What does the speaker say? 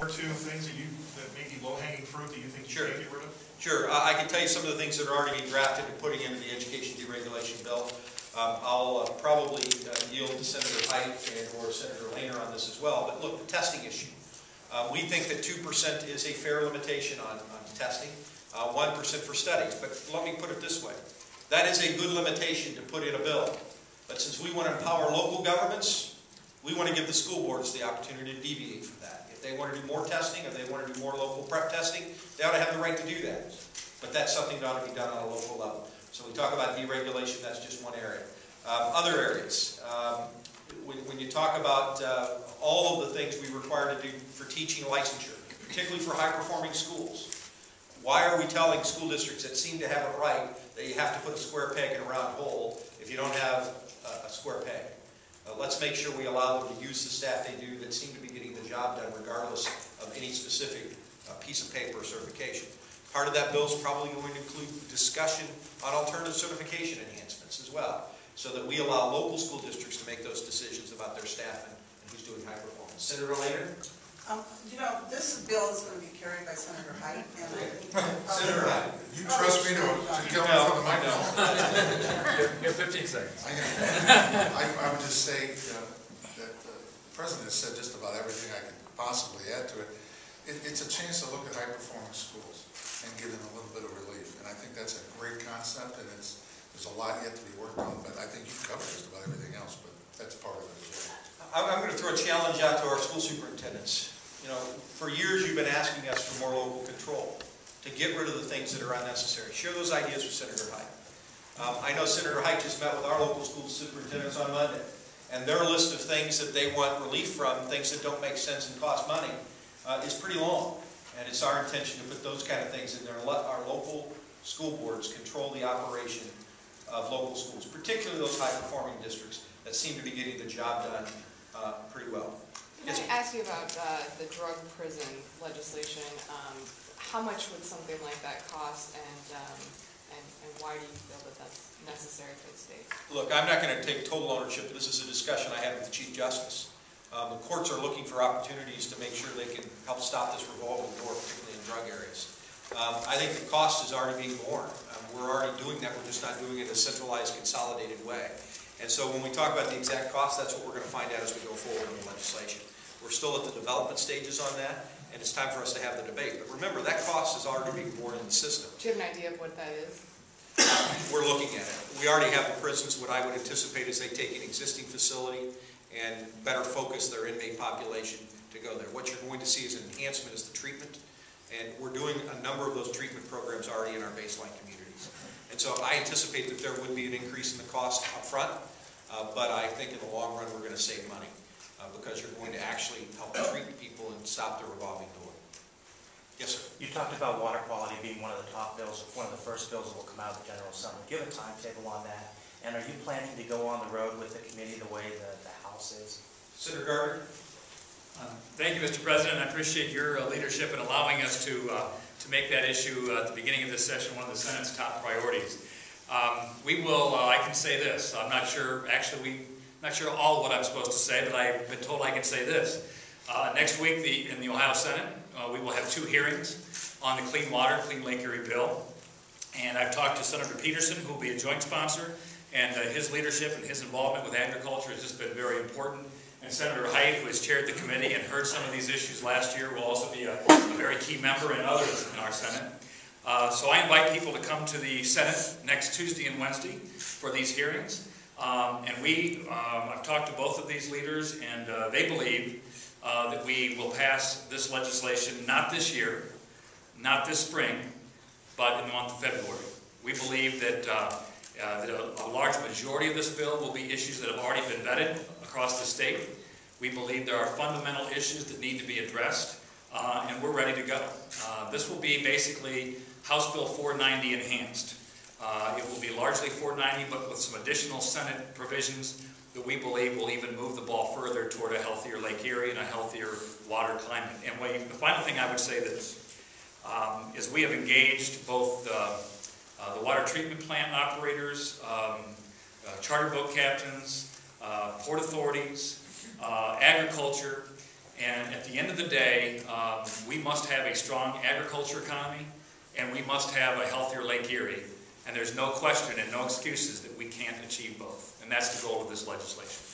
or two things that may be low-hanging fruit that you think you can get rid of? Sure. I can tell you some of the things that are already being drafted and putting into the education deregulation bill. I'll probably yield to Senator Hite and or Senator Lehner on this as well. But look, the testing issue. We think that 2% is a fair limitation on testing, 1% for studies. But let me put it this way. That is a good limitation to put in a bill. But since we want to empower local governments, we want to give the school boards the opportunity to deviate from that. If they want to do more testing, if they want to do more local prep testing, they ought to have the right to do that. But that's something that ought to be done on a local level. So we talk about deregulation, that's just one area. Other areas, when you talk about all of the things we require to do for teaching licensure, particularly for high-performing schools, why are we telling school districts that seem to have it right that you have to put a square peg in a round hole if you don't have a square peg? Let's make sure we allow them to use the staff they do that seem to be getting the job done regardless of any specific piece of paper or certification. Part of that bill is probably going to include discussion on alternative certification enhancements as well, so that we allow local school districts to make those decisions about their staff and who's doing high performance. Senator Lehner? You know, this bill is going to be carried by Senator Hite, and I think Senator Hite. You trust me to kill me from the microphone? You have 15 seconds. I would just say that the President has said just about everything I could possibly add to it. It's a chance to look at high-performing schools and give them a little bit of relief. And I think that's a great concept, and there's a lot yet to be worked on, but I think you've covered just about everything else, but that's part of it as well. I'm going to throw a challenge out to our school superintendents. You know, for years you've been asking us for more local control, to get rid of the things that are unnecessary. Share those ideas with Senator Hite. I know Senator Hite just met with our local school superintendents on Monday, and their list of things that they want relief from, things that don't make sense and cost money, is pretty long. And it's our intention to put those kind of things in there and let our local school boards control the operation of local schools, particularly those high-performing districts that seem to be getting the job done pretty well. Can I ask you about the drug prison legislation? How much would something like that cost, and why do you feel that that's necessary for the state? Look, I'm not going to take total ownership. This is a discussion I had with the Chief Justice. The courts are looking for opportunities to make sure they can help stop this revolving door, particularly in drug areas. I think the cost is already being borne. We're already doing that. We're just not doing it in a centralized, consolidated way. And so when we talk about the exact cost, that's what we're going to find out as we go forward in the legislation. We're still at the development stages on that, and it's time for us to have the debate. But remember, that cost is already being borne in the system. Do you have an idea of what that is? We're looking at it. We already have the prisons. What I would anticipate is they take an existing facility and better focus their inmate population to go there. What you're going to see as an enhancement is the treatment, and we're doing a number of those treatment programs already in our baseline communities. And so I anticipate that there would be an increase in the cost up front, but I think in the long run we're going to save money because you're going to actually help treat people and stop the revolving door. Yes, sir. You talked about water quality being one of the top bills, one of the first bills that will come out of the General Assembly. Do you have a timetable on that? And are you planning to go on the road with the committee the way the House is? Senator Gardner. Thank you, Mr. President. I appreciate your leadership in allowing us to make that issue at the beginning of this session one of the Senate's top priorities. We will, I can say this, I'm not sure, not sure all what I'm supposed to say, but I've been told I can say this. Next week in the Ohio Senate, we will have 2 hearings on the Clean Water, Clean Lake Erie bill. And I've talked to Senator Peterson, who will be a joint sponsor, and his leadership and his involvement with agriculture has just been very important. And Senator Hite, who has chaired the committee and heard some of these issues last year, will also be a very key member, and others in our Senate. So I invite people to come to the Senate next Tuesday and Wednesday for these hearings. And I've talked to both of these leaders, and they believe that we will pass this legislation not this year, not this spring, but in the month of February. We believe that a large majority of this bill will be issues that have already been vetted across the state. We believe there are fundamental issues that need to be addressed, and we're ready to go. This will be basically House Bill 490 enhanced. It will be largely 490, but with some additional Senate provisions that we believe will even move the ball further toward a healthier Lake Erie and a healthier water climate. And the final thing I would say is we have engaged both the water treatment plant operators, charter boat captains, port authorities, agriculture, And at the end of the day, we must have a strong agriculture economy, and we must have a healthier Lake Erie. And there's no question and no excuses that we can't achieve both. And that's the goal of this legislation.